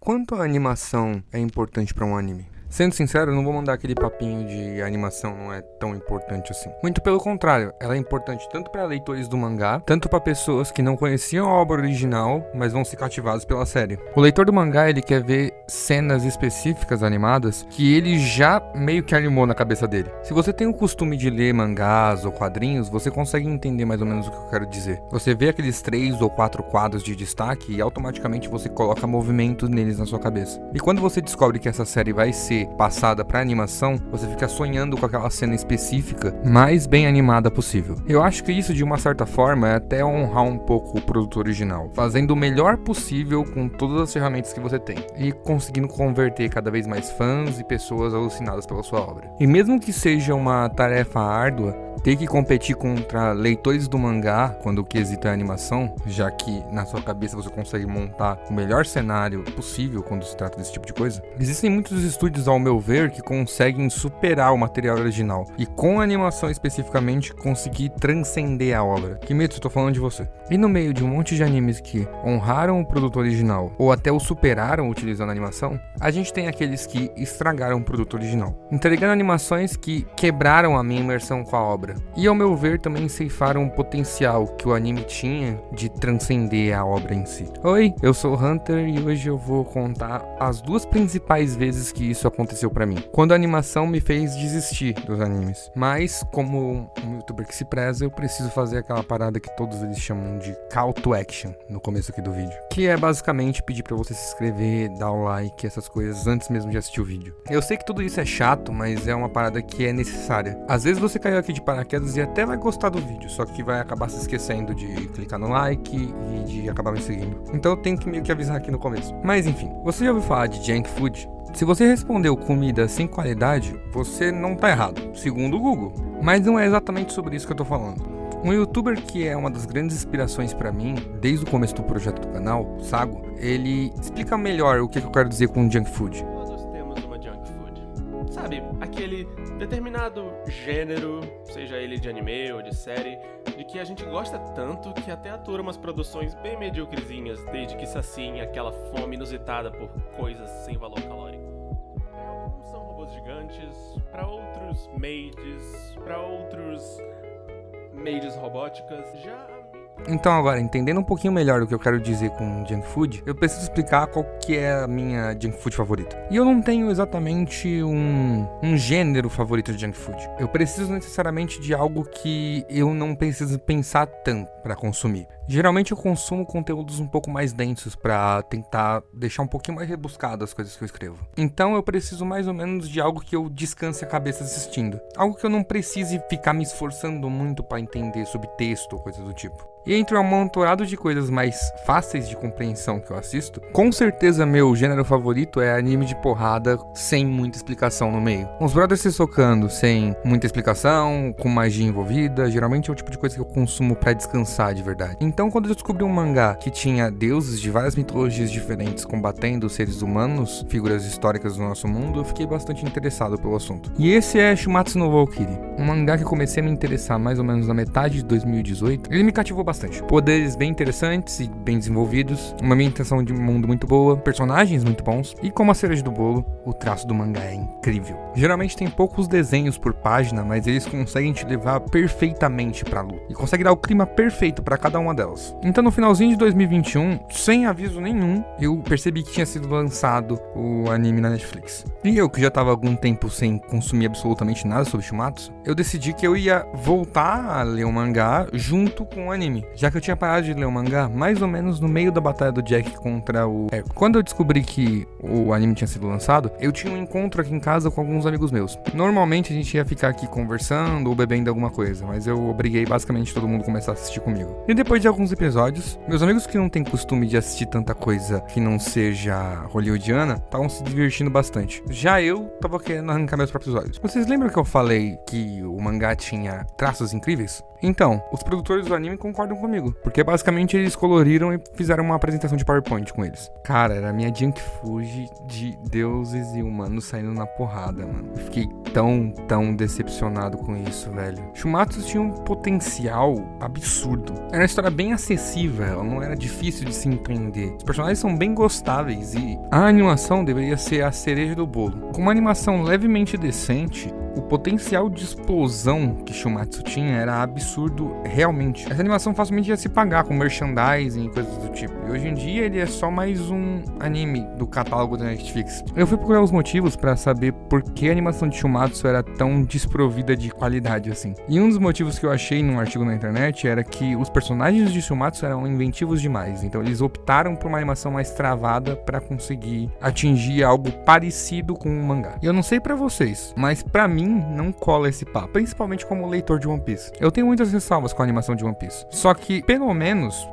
quanto a animação é importante pra um anime? Sendo sincero, eu não vou mandar aquele papinho de animação não é tão importante assim. Muito pelo contrário, ela é importante tanto para leitores do mangá, tanto para pessoas que não conheciam a obra original, mas vão ser cativados pela série. O leitor do mangá, ele quer ver cenas específicas animadas que ele já meio que animou na cabeça dele. Se você tem o costume de ler mangás ou quadrinhos, você consegue entender mais ou menos o que eu quero dizer. Você vê aqueles 3 ou 4 quadros de destaque e automaticamente você coloca movimento neles na sua cabeça. E quando você descobre que essa série vai ser passada para animação, você fica sonhando com aquela cena específica mais bem animada possível. Eu acho que isso, de uma certa forma, é até honrar um pouco o produto original, fazendo o melhor possível com todas as ferramentas que você tem e conseguindo converter cada vez mais fãs e pessoas alucinadas pela sua obra. E mesmo que seja uma tarefa árdua, ter que competir contra leitores do mangá quando o quesito é animação, já que na sua cabeça você consegue montar o melhor cenário possível quando se trata desse tipo de coisa. Existem muitos estúdios, ao meu ver, que conseguem superar o material original e com a animação especificamente conseguir transcender a obra. Kimetsu, eu tô falando de você. E no meio de um monte de animes que honraram o produto original ou até o superaram utilizando a animação, a gente tem aqueles que estragaram o produto original, entregando animações que quebraram a minha imersão com a obra. E ao meu ver também ceifaram o potencial que o anime tinha de transcender a obra em si. Oi, eu sou o Hunter e hoje eu vou contar as 2 principais vezes que isso aconteceu pra mim, quando a animação me fez desistir dos animes. Mas como um youtuber que se preza, eu preciso fazer aquela parada que todos eles chamam de call to action no começo aqui do vídeo, que é basicamente pedir pra você se inscrever, dar o like, essas coisas antes mesmo de assistir o vídeo. Eu sei que tudo isso é chato, mas é uma parada que é necessária. Às vezes você caiu aqui de paraquedas e até vai gostar do vídeo, só que vai acabar se esquecendo de clicar no like e de acabar me seguindo. Então eu tenho que meio que avisar aqui no começo. Mas enfim, você já ouviu falar de junk food? Se você respondeu comida sem qualidade, você não tá errado, segundo o Google. Mas não é exatamente sobre isso que eu tô falando. Um youtuber que é uma das grandes inspirações pra mim, desde o começo do projeto do canal, Sago, ele explica melhor o que eu quero dizer com junk food. Todos temos uma junk food. Sabe, aquele determinado gênero, seja ele de anime ou de série, de que a gente gosta tanto que até atura umas produções bem medíocrezinhas, desde que sacia aquela fome inusitada por coisas sem valor calórico. Para alguns são robôs gigantes, para outros maids, para outros maids robóticas. Então agora, entendendo um pouquinho melhor o que eu quero dizer com junk food, eu preciso explicar qual que é a minha junk food favorita. E eu não tenho exatamente um gênero favorito de junk food. Eu preciso necessariamente de algo que eu não preciso pensar tanto para consumir. Geralmente eu consumo conteúdos um pouco mais densos para tentar deixar um pouquinho mais rebuscado as coisas que eu escrevo. Então eu preciso mais ou menos de algo que eu descanse a cabeça assistindo. Algo que eu não precise ficar me esforçando muito para entender sobre texto ou coisas do tipo. E entre um amontoado de coisas mais fáceis de compreensão que eu assisto, com certeza meu gênero favorito é anime de porrada sem muita explicação no meio. Os brothers se socando sem muita explicação, com magia envolvida, geralmente é o tipo de coisa que eu consumo pra descansar de verdade. Então quando eu descobri um mangá que tinha deuses de várias mitologias diferentes combatendo seres humanos, figuras históricas do nosso mundo, eu fiquei bastante interessado pelo assunto. E esse é Shumatsu no Valkyrie, um mangá que eu comecei a me interessar mais ou menos na metade de 2018. Ele me cativou bastante. Poderes bem interessantes e bem desenvolvidos, uma ambientação de mundo muito boa, personagens muito bons e, como a cereja do bolo, o traço do mangá é incrível. Geralmente tem poucos desenhos por página, mas eles conseguem te levar perfeitamente pra luta e conseguem dar o clima perfeito pra cada uma delas. Então no finalzinho de 2021, sem aviso nenhum, eu percebi que tinha sido lançado o anime na Netflix. E eu, que já tava há algum tempo sem consumir absolutamente nada sobre Shumatsu, eu decidi que eu ia voltar a ler o mangá junto com o anime, já que eu tinha parado de ler o mangá mais ou menos no meio da batalha do Jack contra o Hercules. Quando eu descobri que o anime tinha sido lançado, eu tinha um encontro aqui em casa com alguns amigos meus. Normalmente a gente ia ficar aqui conversando ou bebendo alguma coisa, mas eu obriguei basicamente todo mundo a começar a assistir comigo. E depois de alguns episódios, meus amigos que não têm costume de assistir tanta coisa que não seja hollywoodiana, estavam se divertindo bastante. Já eu tava querendo arrancar meus próprios olhos. Vocês lembram que eu falei que o mangá tinha traços incríveis? Então, os produtores do anime concordam comigo, porque basicamente eles coloriram e fizeram uma apresentação de PowerPoint com eles. Cara, era a minha junk food de deuses e humanos saindo na porrada, mano. Eu fiquei tão decepcionado com isso, velho. Shumatsu tinha um potencial absurdo. Era uma história bem bem acessível, ela não era difícil de se entender. Os personagens são bem gostáveis e a animação deveria ser a cereja do bolo. Com uma animação levemente decente, o potencial de explosão que Shumatsu tinha era absurdo realmente. Essa animação facilmente ia se pagar com merchandising e coisas do tipo. E hoje em dia ele é só mais um anime do catálogo da Netflix. Eu fui procurar os motivos pra saber por que a animação de Shumatsu era tão desprovida de qualidade assim. E um dos motivos que eu achei num artigo na internet era que os personagens de Shumatsu eram inventivos demais. Então eles optaram por uma animação mais travada pra conseguir atingir algo parecido com o mangá. E eu não sei pra vocês, mas pra mim não cola esse papo, principalmente como leitor de One Piece. Eu tenho muitas ressalvas com a animação de One Piece. Só que, pelo menos,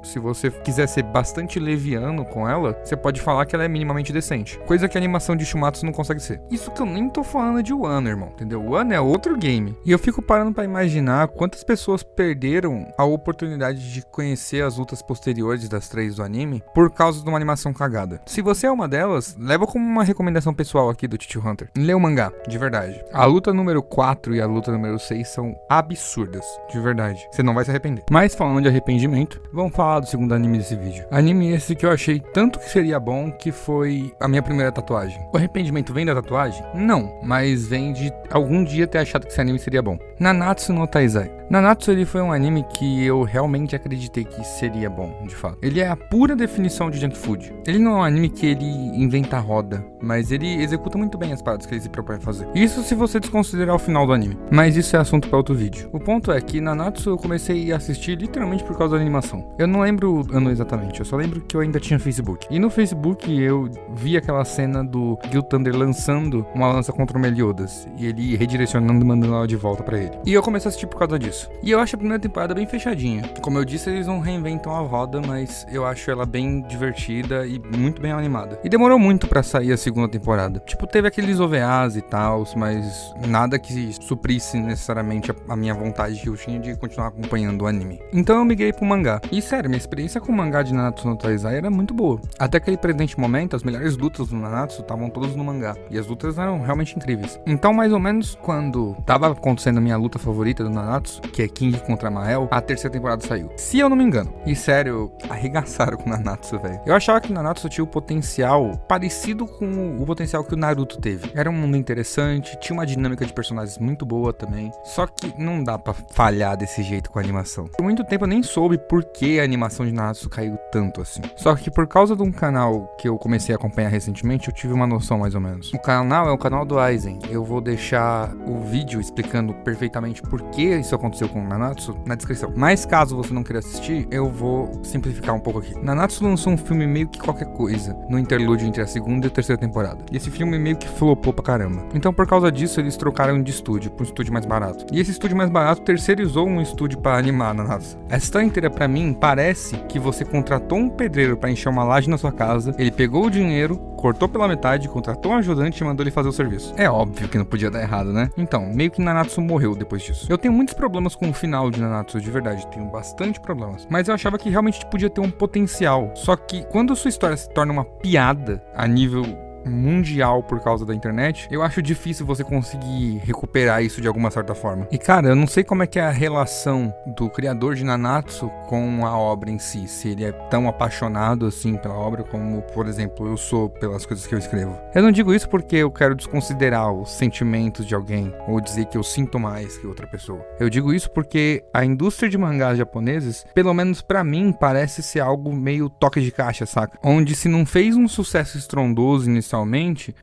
se você quiser ser bastante leviano com ela, você pode falar que ela é minimamente decente. Coisa que a animação de Shumatsu não consegue ser. Isso que eu nem tô falando de Wano, irmão, entendeu? Wano é outro game. E eu fico parando pra imaginar quantas pessoas perderam a oportunidade de conhecer as lutas posteriores das 3 do anime por causa de uma animação cagada. Se você é uma delas, leva como uma recomendação pessoal aqui do Titi Hunter. Lê o mangá, de verdade. A luta número 4 e a luta número 6 são absurdas, de verdade. Você não vai se arrepender. Mas falando de arrependimento, vamos falar do segundo anime desse vídeo. Anime esse que eu achei tanto que seria bom, que foi a minha primeira tatuagem. O arrependimento vem da tatuagem? Não, mas vem de algum dia ter achado que esse anime seria bom. Nanatsu no Taizai. Nanatsu, ele foi um anime que eu realmente acreditei que seria bom, de fato. Ele é a pura definição de junk food. Ele não é um anime que ele inventa a roda, mas ele executa muito bem as paradas que ele se propõe a fazer. Isso se você desconsiderar o final do anime. Mas isso é assunto para outro vídeo. O ponto é que Nanatsu eu comecei a assistir literalmente por causa da animação. Eu não lembro o ano exatamente, eu só lembro que eu ainda tinha Facebook. E no Facebook eu vi aquela cena do Gil Thunder lançando uma lança contra o Meliodas. E ele redirecionando e mandando ela de volta pra ele. E eu comecei a assistir por causa disso. E eu acho a primeira temporada bem fechadinha. Como eu disse, eles não reinventam a roda, mas eu acho ela bem divertida e muito bem animada. E demorou muito pra sair a segunda temporada. Tipo, teve aqueles OVAs e tal, mas nada que suprisse necessariamente a minha vontade que eu tinha de continuar acompanhando o anime. Então eu migrei pro mangá. E sério, minha experiência com o mangá de Nanatsu no Taizai era muito boa. Até aquele presente momento, as melhores lutas do Nanatsu estavam todas no mangá. E as lutas eram realmente incríveis. Então, mais ou menos quando tava acontecendo a minha luta favorita do Nanatsu, que é King contra Mael, a terceira temporada saiu. Se eu não me engano. E sério, arregaçaram com o Nanatsu, velho. Eu achava que o Nanatsu tinha o potencial parecido com o potencial que o Naruto teve. Era um mundo interessante, tinha uma dinâmica de personagens muito boa também. Só que não dá pra falhar desse jeito com a animação. Por muito tempo eu nem soube por que a animação de Nanatsu caiu tanto assim. Só que por causa de um canal que eu comecei a acompanhar recentemente, eu tive uma noção mais ou menos. O canal é o canal do Aizen. Eu vou deixar o vídeo explicando perfeitamente por que isso aconteceu com o Nanatsu na descrição. Mas caso você não queira assistir, eu vou simplificar um pouco aqui. Nanatsu lançou um filme meio que qualquer coisa no interlúdio entre a segunda e a terceira temporada. E esse filme meio que flopou pra caramba. Então por causa disso eles trocaram de estúdio pra um estúdio mais barato. E esse estúdio mais barato terceirizou um estúdio pra animar Nanatsu. Essa história inteira pra mim parece que você contratou um pedreiro pra encher uma laje na sua casa, ele pegou o dinheiro, cortou pela metade, contratou um ajudante e mandou ele fazer o serviço. É óbvio que não podia dar errado, né? Então, meio que Nanatsu morreu depois disso. Eu tenho muitos problemas com o final de Nanatsu, de verdade, tenho bastante problemas. Mas eu achava que realmente podia ter um potencial. Só que quando sua história se torna uma piada a nível mundial por causa da internet, eu acho difícil você conseguir recuperar isso de alguma certa forma. E cara, eu não sei como é que é a relação do criador de Nanatsu com a obra em si, se ele é tão apaixonado assim pela obra como, por exemplo, eu sou pelas coisas que eu escrevo. Eu não digo isso porque eu quero desconsiderar os sentimentos de alguém ou dizer que eu sinto mais que outra pessoa. Eu digo isso porque a indústria de mangás japoneses, pelo menos pra mim, parece ser algo meio toque de caixa, saca? Onde se não fez um sucesso estrondoso inicialmente,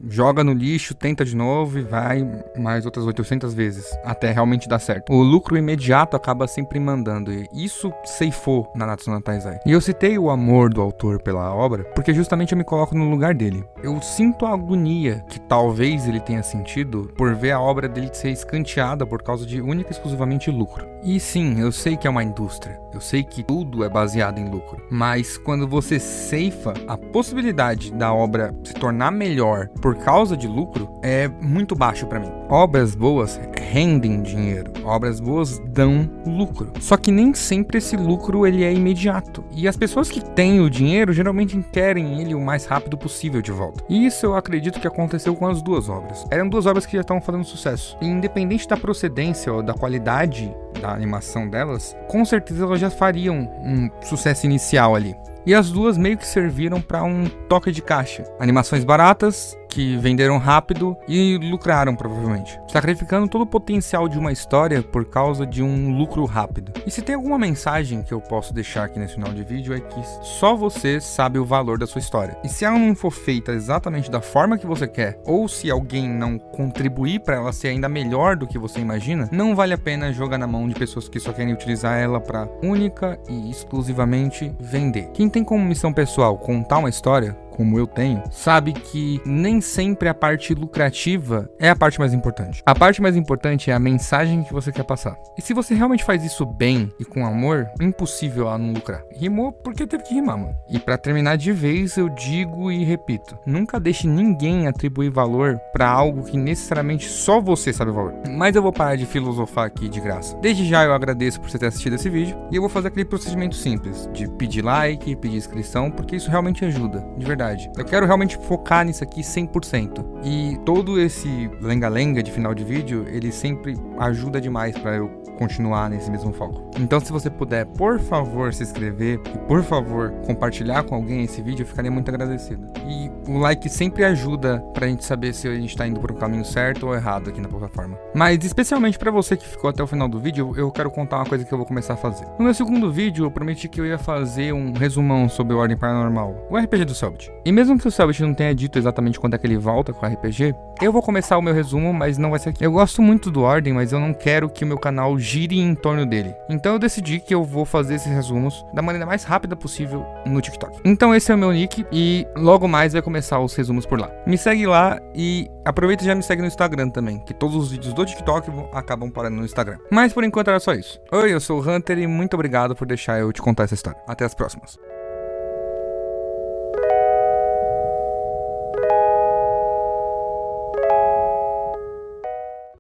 joga no lixo, tenta de novo e vai mais outras 800 vezes, até realmente dar certo. O lucro imediato acaba sempre mandando, e isso ceifou Nanatsu no Taizai. E eu citei o amor do autor pela obra, porque justamente eu me coloco no lugar dele. Eu sinto a agonia que talvez ele tenha sentido por ver a obra dele ser escanteada por causa de única e exclusivamente lucro. E sim, eu sei que é uma indústria, eu sei que tudo é baseado em lucro, mas quando você ceifa a possibilidade da obra se tornar melhor por causa de lucro, é muito baixo pra mim. Obras boas rendem dinheiro, obras boas dão lucro, só que nem sempre esse lucro ele é imediato, e as pessoas que têm o dinheiro geralmente querem ele o mais rápido possível de volta. E isso eu acredito que aconteceu com as duas obras. Eram duas obras que já estavam fazendo sucesso, e independente da procedência ou da qualidade da animação delas, com certeza elas já fariam um sucesso inicial ali. E as duas meio que serviram para um toque de caixa. Animações baratas, que venderam rápido e lucraram provavelmente, sacrificando todo o potencial de uma história por causa de um lucro rápido. E se tem alguma mensagem que eu posso deixar aqui nesse final de vídeo é que só você sabe o valor da sua história. E se ela não for feita exatamente da forma que você quer, ou se alguém não contribuir para ela ser ainda melhor do que você imagina, não vale a pena jogar na mão de pessoas que só querem utilizar ela para única e exclusivamente vender. Quem tem como missão pessoal contar uma história, como eu tenho, sabe que nem sempre a parte lucrativa é a parte mais importante. A parte mais importante é a mensagem que você quer passar. E se você realmente faz isso bem e com amor, é impossível ela não lucrar. Rimou porque teve que rimar, mano. E pra terminar de vez, eu digo e repito, nunca deixe ninguém atribuir valor pra algo que necessariamente só você sabe o valor. Mas eu vou parar de filosofar aqui de graça. Desde já eu agradeço por você ter assistido esse vídeo, e eu vou fazer aquele procedimento simples de pedir like, pedir inscrição, porque isso realmente ajuda, de verdade. Eu quero realmente focar nisso aqui 100%. E todo esse lenga-lenga de final de vídeo, ele sempre ajuda demais pra eu continuar nesse mesmo foco. Então, se você puder, por favor, se inscrever e, por favor, compartilhar com alguém esse vídeo, eu ficaria muito agradecido. E o like sempre ajuda pra gente saber se a gente tá indo por um caminho certo ou errado aqui na plataforma. Mas, especialmente pra você que ficou até o final do vídeo, eu quero contar uma coisa que eu vou começar a fazer. No meu segundo vídeo, eu prometi que eu ia fazer um resumão sobre o Ordem Paranormal, o RPG do Cellbit. E mesmo que o Cellbit não tenha dito exatamente quando é que ele volta com o RPG, eu vou começar o meu resumo, mas não vai ser aqui. Eu gosto muito do Ordem, mas eu não quero que o meu canal gire em torno dele. Então eu decidi que eu vou fazer esses resumos da maneira mais rápida possível no TikTok. Então esse é o meu nick e logo mais vai começar os resumos por lá. Me segue lá e aproveita e já me segue no Instagram também, que todos os vídeos do TikTok acabam parando no Instagram. Mas por enquanto era só isso. Oi, eu sou o Hunter e muito obrigado por deixar eu te contar essa história. Até as próximas.